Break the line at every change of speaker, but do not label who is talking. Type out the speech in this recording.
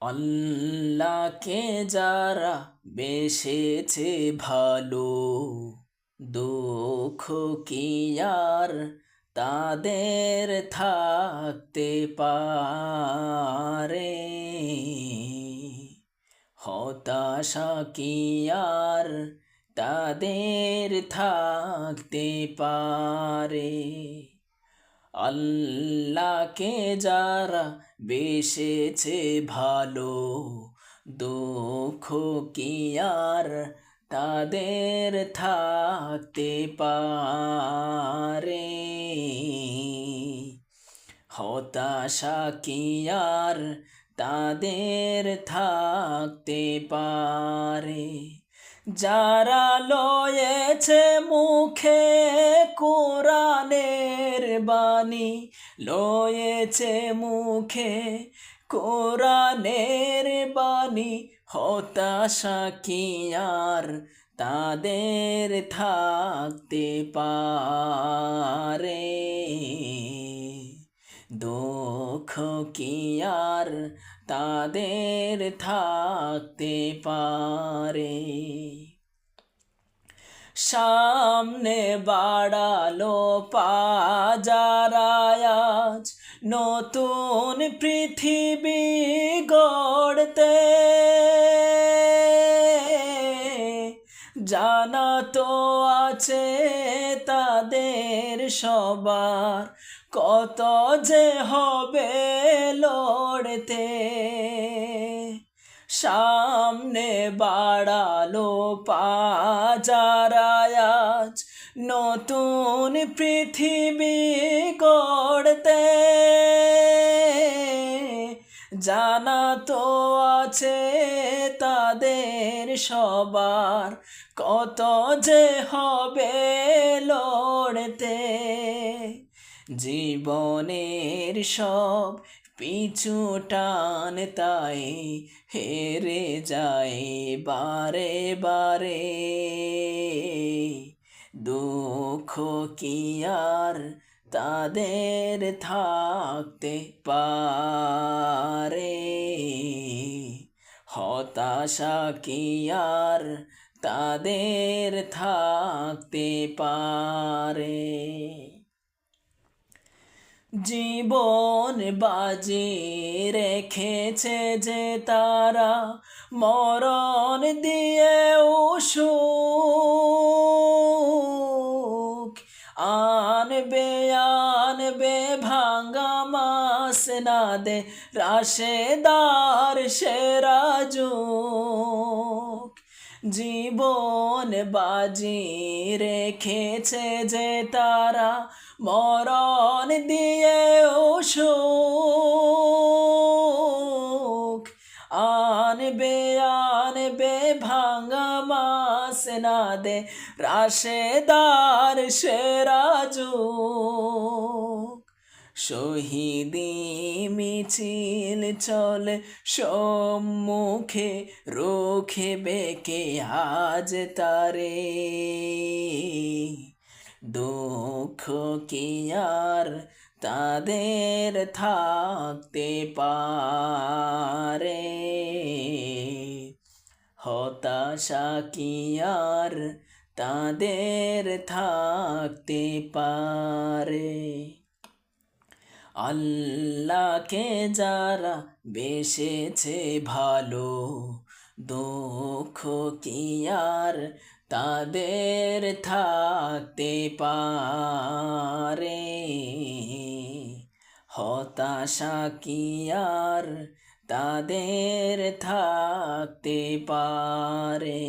আল্লাহকে যারা বেসেছে ভালো, দুঃখ কি আর তাদের থাকতে পারে? হতাশা কি আর তাদের থাকতে পারে? আল্লাহকে যারা বেসেছে ভালো, দুঃখ কি আর তাদের থাকতে পারে? হতাশা কি আর তাদের থাকতে পারে? যারা লয়েছে মুখে কোরআনের বাণী, লয়েছে মুখে কোরআনের বাণী, হতাশা কি আর তাদের থাকতে পারে? দুঃখ কি আর তাদের থাকতে পারে? সামনে বাড়ালো পা যারা আজ নতুন পৃথিবী গড়তে, জানা তো আছে তাদের সবার কত যে হবে লড়তে। সামনে বাড়ালো পা যারা আজ নতুন পৃথিবী গড়তে, জানা তো আছে তাদের সবার কত যে হবে লড়তে। জীবনের সব পিছু টান তাই হেরে যায় বারে বারে। দুঃখ কি আর তাদের থাকতে পারে? হতাশা কি আর তাদের থাকতে পারে? জীবন বাজি রেখেছে যে তারা, মরণ দিয়ে সুখ আনবে আনবে ভাঙ্গা মাস না দে রাশেদার সেরা যুগ। জীবন বাজি রেখেছে যে তারা, মরণ দিয়ে সুখ আনবে আনবে ভাঙ্গা মাস না দে রাশেদার সেরা যুগ। শহীদি মিছিল চলে সম্মুখে, রুখে বেঁকে আজ তারে। দুঃখ কি আর তাদের থাকতে পারে? হতাশা কি আর তাদের থাকতে পারে? আল্লাহকে যারা বেসেছে ভালো, দুঃখ কি আর তাদের থাকতে পারে? হতাশা কি আর তাদের থাকতে পারে?